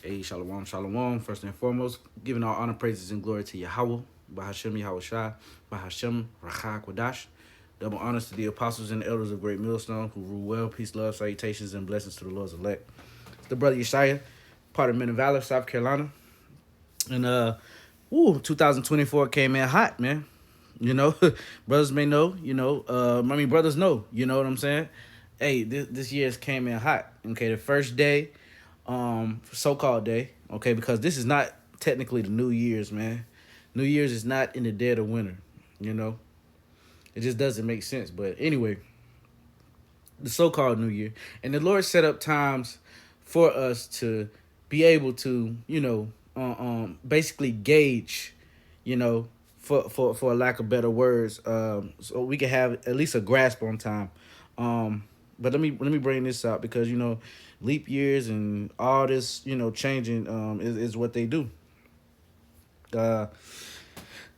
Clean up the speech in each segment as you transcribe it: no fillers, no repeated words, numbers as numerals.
Hey, shalom, shalom. First and foremost, giving all honor, praises, and glory to Yahweh, Bahashem Yahweh Shai, Bahashem Rachak Wadash. Double honors to the apostles and the elders of Great Millstone who rule well. Peace, love, salutations, and blessings to the Lord's elect. It's the brother Yeshaya, part of Men of Valor, South Carolina. And 2024 came in hot, man. You know, brothers may know, brothers know, you know what I'm saying? Hey, this year's came in hot. Okay, the first day, so-called day, okay, because this is not technically the New Year's, man. New Year's is not in the dead of winter, you know. It just doesn't make sense. But anyway, the so-called New Year. And the Lord set up times for us to be able to, basically gauge, you know, for a lack of better words, so we can have at least a grasp on time. But let me bring this out because leap years and all this changing is what they do. Uh,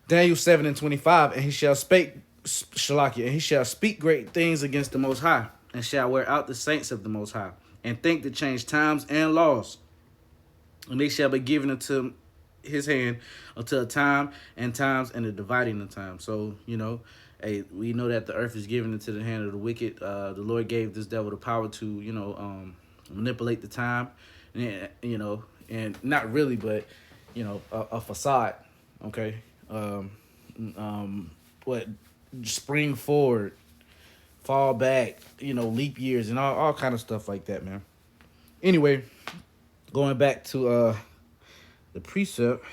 Daniel 7:25, and he shall speak Shalakia, and he shall speak great things against the Most High, and shall wear out the saints of the Most High, and think to change times and laws, and they shall be given into his hand until a time and times and the dividing of time. So, hey, we know that the earth is given into the hand of the wicked. The Lord gave this devil the power to, manipulate the time, and not really, but, a facade, okay? What, spring forward, fall back, leap years and all kind of stuff like that, man. Anyway, going back to the precept,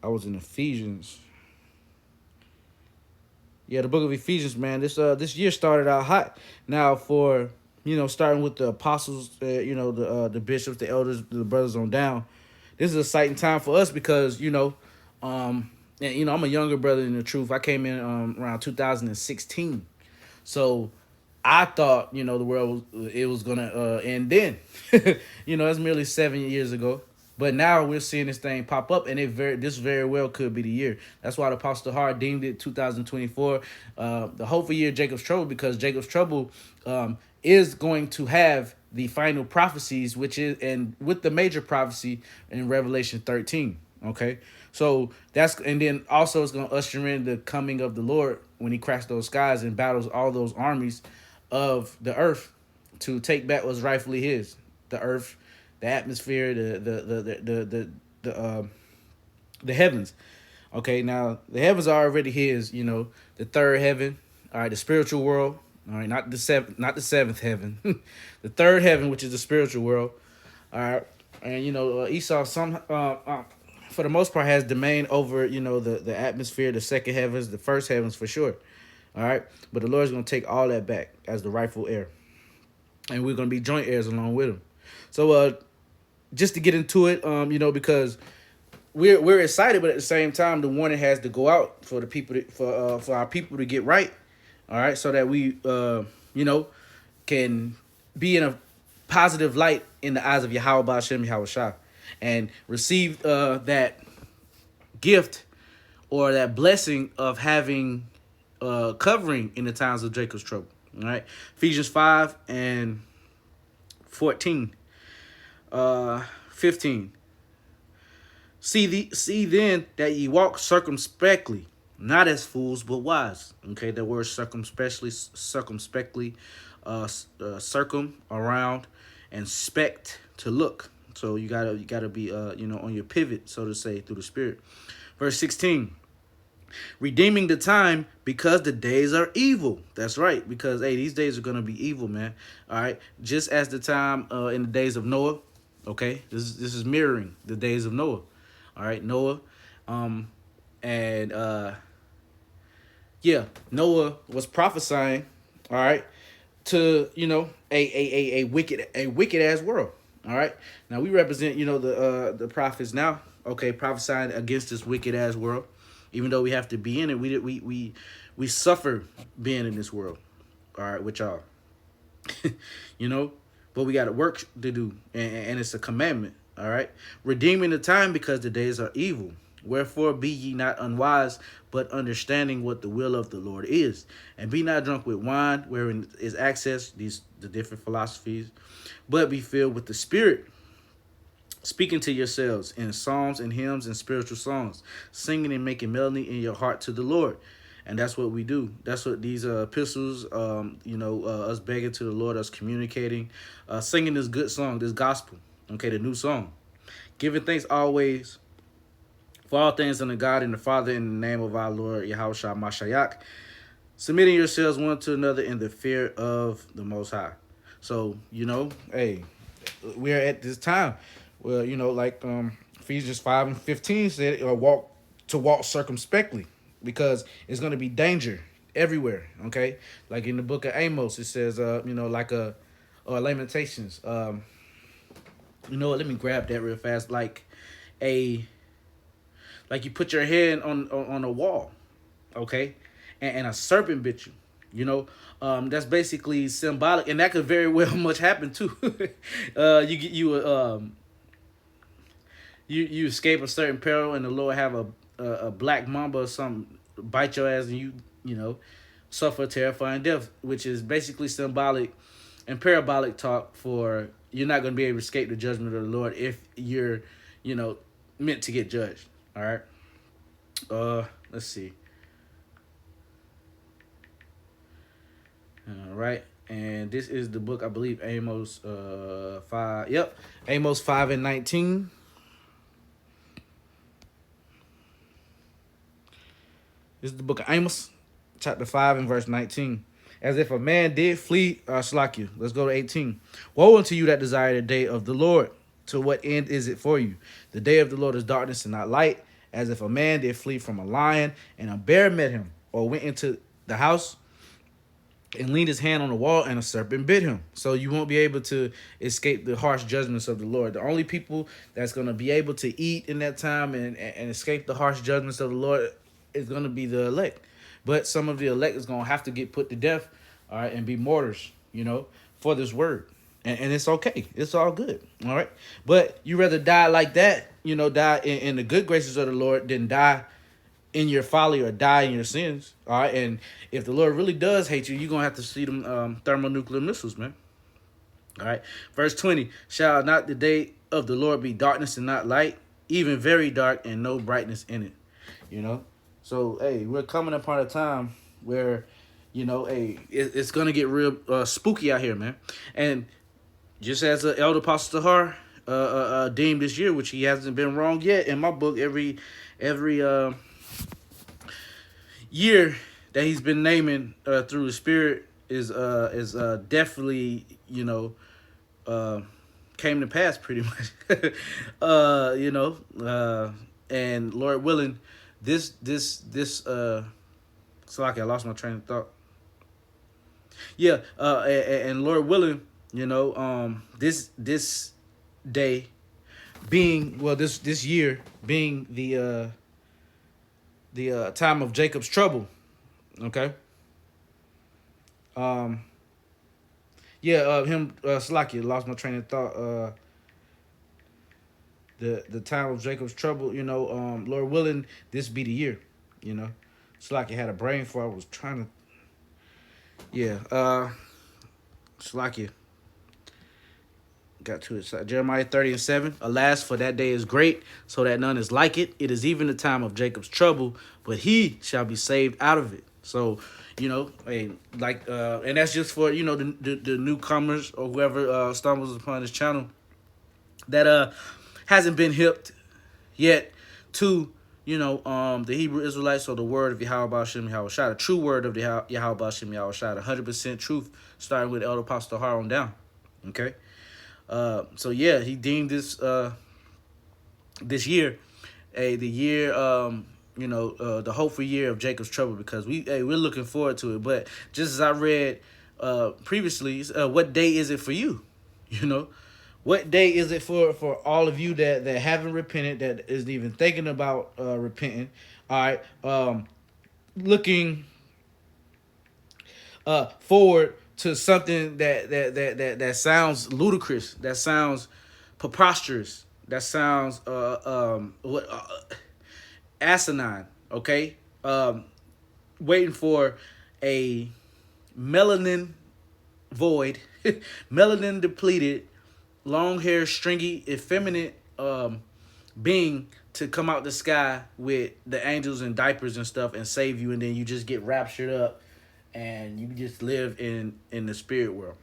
I was in Ephesians. Yeah, the book of Ephesians, man. This year started out hot. Now for starting with the apostles, the bishops, the elders, the brothers on down. This is a exciting time for us because I'm a younger brother in the truth. I came in around 2016, so I thought the world was gonna end then. That's merely 7 years ago. But now we're seeing this thing pop up, and this very well could be the year. That's why the Apostle Hart deemed it 2024 the hopeful year of Jacob's trouble, because Jacob's trouble is going to have the final prophecies, which is and with the major prophecy in Revelation 13. Okay, so and then also it's going to usher in the coming of the Lord when He cracks those skies and battles all those armies of the earth to take back what's rightfully His, the earth, the atmosphere, the heavens. Okay, now the heavens are already His. The third heaven. All right, the spiritual world. All right, not the seventh heaven, the third heaven, which is the spiritual world. All right, and Esau for the most part has domain over the atmosphere, the second heavens, the first heavens for sure. All right, but the Lord's gonna take all that back as the rightful heir, and we're gonna be joint heirs along with Him. So just to get into it, because we're excited, but at the same time, the warning has to go out for the people for our people to get right. All right, so that we can be in a positive light in the eyes of Yahweh Ba'Shem Yahweh Shah, and receive that gift or that blessing of having covering in the times of Jacob's trouble. All right, Ephesians 5:14. 15. See then that ye walk circumspectly, not as fools, but wise. Okay, the word circumspectly, circum around, and spect to look. So you gotta be on your pivot, so to say, through the Spirit. Verse 16. Redeeming the time because the days are evil. That's right, because hey, these days are gonna be evil, man. All right, just as the time in the days of Noah. Okay, this is mirroring the days of Noah. All right, Noah, and Noah was prophesying. All right, to a wicked ass world. All right, now we represent the prophets now. Okay, prophesying against this wicked ass world. Even though we have to be in it, we suffer being in this world. All right, with y'all, but we got a work to do, and it's a commandment. All right, redeeming the time because the days are evil. Wherefore be ye not unwise, but understanding what the will of the Lord is, and be not drunk with wine, wherein is access the different philosophies, but be filled with the Spirit. speaking to yourselves in psalms and hymns and spiritual songs, singing and making melody in your heart to the Lord. And that's what we do. That's what these epistles, us begging to the Lord, us communicating, singing this good song, this gospel, okay, the new song. Giving thanks always for all things unto God and the Father in the name of our Lord Yahushua Mashiach, submitting yourselves one to another in the fear of the Most High. So, hey, we're at this time where, like Ephesians 5 and 15 said, walk circumspectly, because it's going to be danger everywhere, okay? Like in the book of Amos, it says, or Lamentations. You know what? Let me grab that real fast. Like you put your head on a wall, okay, and a serpent bit you. That's basically symbolic, and that could very well much happen too. You escape a certain peril, and the Lord have a black mamba or something bite your ass, and you suffer terrifying death, which is basically symbolic and parabolic talk for you're not going to be able to escape the judgment of the Lord if you're meant to get judged. All right. Let's see. All right. And this is the book, I believe, Amos 5. Yep. Amos 5 and 19. This is the book of Amos, chapter 5 and verse 19. As if a man did flee, Slakia. Let's go to 18. Woe unto you that desire the day of the Lord. To what end is it for you? The day of the Lord is darkness and not light. As if a man did flee from a lion, and a bear met him, or went into the house and leaned his hand on the wall, and a serpent bit him. So you won't be able to escape the harsh judgments of the Lord. The only people that's going to be able to eat in that time and escape the harsh judgments of the Lord is going to be the elect. But some of the elect is going to have to get put to death, all right, and be martyrs, for this word. And it's okay. It's all good, all right? But you rather die like that, die in the good graces of the Lord than die in your folly or die in your sins, all right? And if the Lord really does hate you, you're going to have to see them thermonuclear missiles, man. All right. Verse 20, shall not the day of the Lord be darkness and not light, even very dark and no brightness in it, So, hey, we're coming upon a time where, it's going to get real spooky out here, man. And just as the Elder Apostle Tahar deemed this year, which he hasn't been wrong yet in my book, every year that he's been naming through the Spirit is definitely, came to pass pretty much. And Lord willing, this sorry, I lost my train of thought. Yeah, and Lord willing, this day being, this year being the time of Jacob's trouble, okay? Slakia, lost my train of thought. The time of Jacob's trouble, Lord willing, this be the year, Slakia had a brain for I was trying to, Slakia. Got to it. Jeremiah 30 and 7. Alas, for that day is great, so that none is like it. It is even the time of Jacob's trouble, but he shall be saved out of it. So, and that's just for, the newcomers or whoever stumbles upon this channel that hasn't been hipped yet to, the Hebrew Israelites, or the word of Yahweh Ba'ashem Yahweh Shai, the true word of the Yahweh Ba'ashem Yahweh Shai, 100% truth, starting with Elder Apostle Tahar on down. Okay? So yeah, he deemed this this year the year the hopeful year of Jacob's trouble, because we're looking forward to it. But just as I read previously, what day is it for you? What day is it for all of you that haven't repented, that isn't even thinking about repenting? All right, looking forward to something that sounds ludicrous, that sounds preposterous, that sounds asinine. Okay, waiting for a melanin void, melanin depleted, long hair, stringy, effeminate being to come out the sky with the angels and diapers and stuff and save you, and then you just get raptured up and you just live in the spirit world.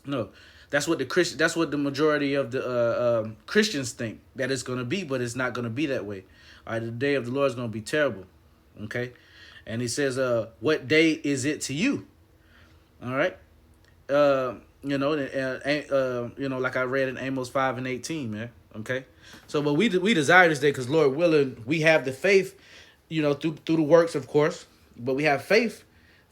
No, that's what the majority of the Christians think that it's going to be, but it's not going to be that way. All right, the day of the Lord is going to be terrible. Okay, and he says, what day is it to you? All right. Like I read in Amos 5:18, man. Okay, so but we desire this day because Lord willing, we have the faith, through the works, of course, but we have faith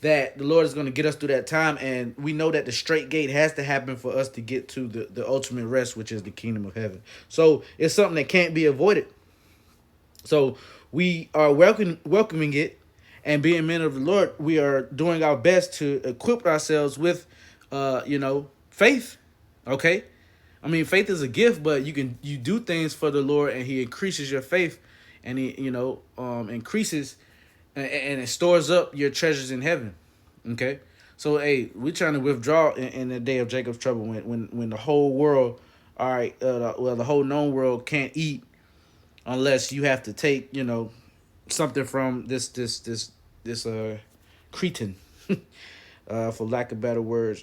that the Lord is going to get us through that time, and we know that the straight gate has to happen for us to get to the ultimate rest, which is the kingdom of heaven. So it's something that can't be avoided. So we are welcoming it, and being men of the Lord, we are doing our best to equip ourselves with, faith. Okay, I mean, faith is a gift, but you do things for the Lord, and He increases your faith, and He increases, and it stores up your treasures in heaven. Okay, so hey, we're trying to withdraw in the day of Jacob's trouble when the whole world, all right, the whole known world can't eat unless you have to take something from this Cretan, for lack of better words.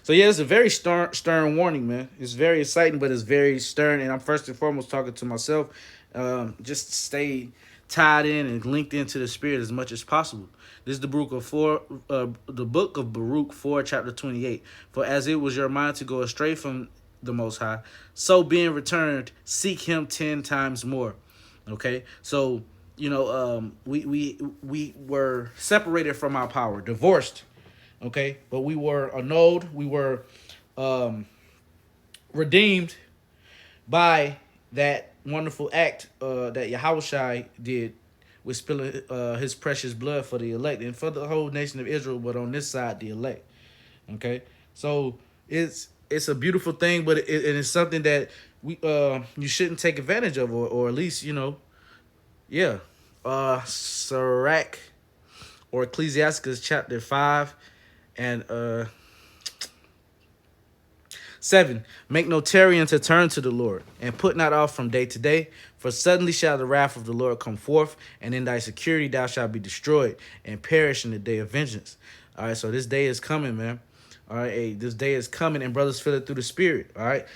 So yeah, it's a very stern warning, man. It's very exciting, but it's very stern. And I'm first and foremost talking to myself. Just stay tied in and linked into the spirit as much as possible. This is the book of Baruch 4, chapter 28. For as it was your mind to go astray from the Most High, so being returned, seek Him 10 times more. Okay, so we were separated from our power, divorced. Okay, but we were annulled. We were redeemed by that wonderful act that Yahushua did with spilling his precious blood for the elect and for the whole nation of Israel, but on this side, the elect. Okay, so it's a beautiful thing, but it's something that you shouldn't take advantage of, or at least Sirach or Ecclesiastes chapter 5 and 7. Make no tarrying to turn to the Lord, and put not off from day to day, for suddenly shall the wrath of the Lord come forth, and in thy security thou shalt be destroyed, and perish in the day of vengeance. All right, so this day is coming, man. All right, hey, this day is coming, and brothers feel it through the spirit. All right,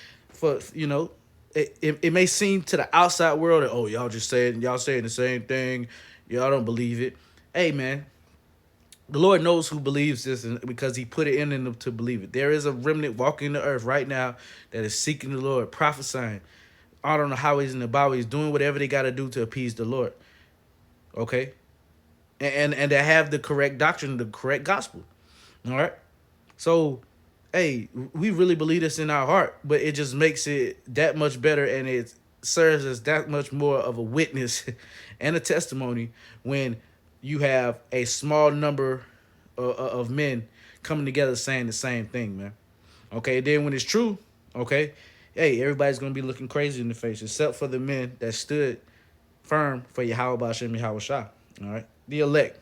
it may seem to the outside world that, oh, y'all saying the same thing, y'all don't believe it. Hey, man, the Lord knows who believes this, and because He put it in them to believe it. There is a remnant walking the earth right now that is seeking the Lord, prophesying out on the highways and the byways, doing whatever they got to do to appease the Lord. Okay, and they have the correct doctrine, the correct gospel. All right, so hey, we really believe this in our heart, but it just makes it that much better, and it serves as that much more of a witness and a testimony when you have a small number of men coming together saying the same thing, man. Okay, then when it's true, okay, hey, everybody's going to be looking crazy in the face, except for the men that stood firm for Yahweh B'Ashem Yahweh Shah. All right, the elect.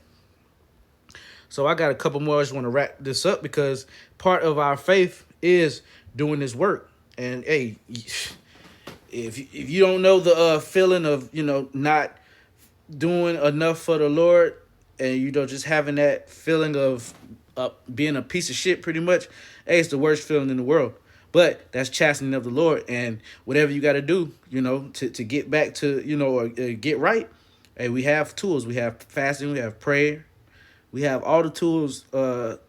So I got a couple more. I just want to wrap this up because part of our faith is doing this work. And hey, if you don't know the feeling of not doing enough for the Lord, and just having that feeling of being a piece of shit, pretty much, hey, it's the worst feeling in the world. But that's chastening of the Lord, and whatever you got to do, to get back to or get right. Hey, we have tools. We have fasting. We have prayer. We have all the tools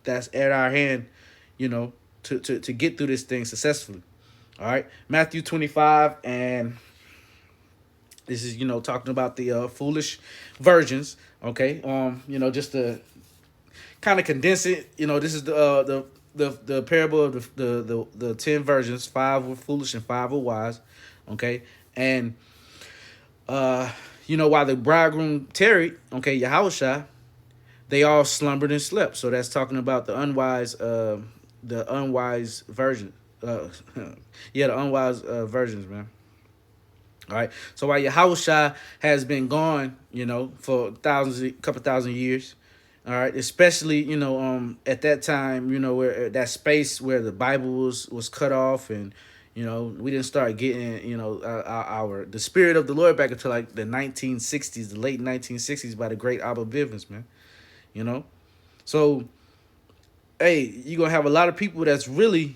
that's at our hand, to get through this thing successfully. All right, Matthew 25, and this is talking about the foolish virgins. Okay, just to kind of condense it, this is the parable of the 10 virgins. 5 were foolish and 5 were wise. Okay, and while the bridegroom tarried, okay, Yahushua, they all slumbered and slept. So that's talking about the unwise virgin. The unwise virgins, man. All right. So while Yahushua has been gone, for a couple thousand years, all right, especially, at that time, where that space where the Bible was cut off, and, You know, we didn't start getting, you know, the spirit of the Lord back until like the 1960s, the late 1960s, by the great Abba Bivens, man. You know, so hey, you're gonna have a lot of people that's really,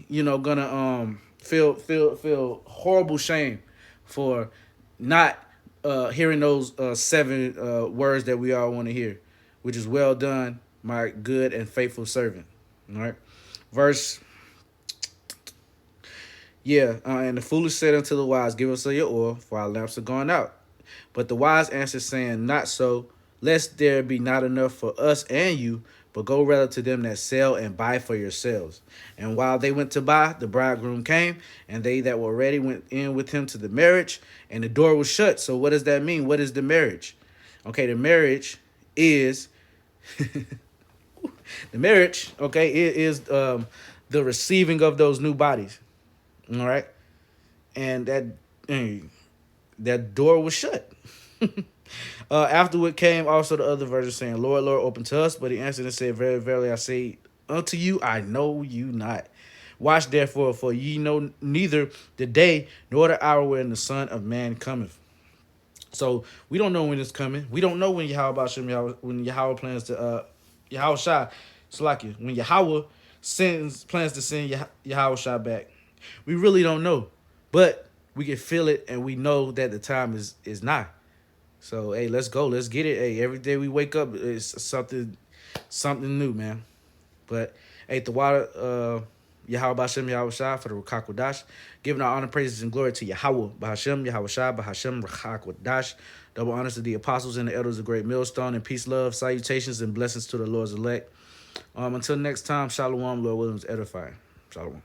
you know, gonna feel horrible shame for not hearing those seven words that we all want to hear, which is well done, my good and faithful servant. All right, verse. Yeah, and the foolish said unto the wise, give us of your oil, for our lamps are gone out. But the wise answered, saying, not so, lest there be not enough for us and you, but go rather to them that sell and buy for yourselves. And while they went to buy, the bridegroom came, and they that were ready went in with him to the marriage, and the door was shut. So what does that mean? What is the marriage? Okay, the marriage is the marriage, okay, it is the receiving of those new bodies. All right. And that door was shut. Afterward came also the other virgins, saying, Lord, Lord, open to us. But he answered and said, very verily I say unto you, I know you not. Watch therefore, for ye know neither the day nor the hour when the Son of Man cometh. So we don't know when it's coming. We don't know when when Yahweh plans to Yahweh Shai, Salakia, when Yahweh plans to send Yahweh Shai back. We really don't know, but we can feel it, and we know that the time is nigh. So hey, let's go, let's get it. Hey, every day we wake up is something new, man. But hey, the water, Yahweh Bashem Yahweh Shai for the Rakak Wadash, giving our honor, praises, and glory to Yahweh Bahashem Yahweh Shai Bahashem Rakak Wadash. Double honors to the apostles and the elders of Great Millstone, and peace, love, salutations, and blessings to the Lord's elect. Until next time, Shalom, Lord Williams edifying. Shalom.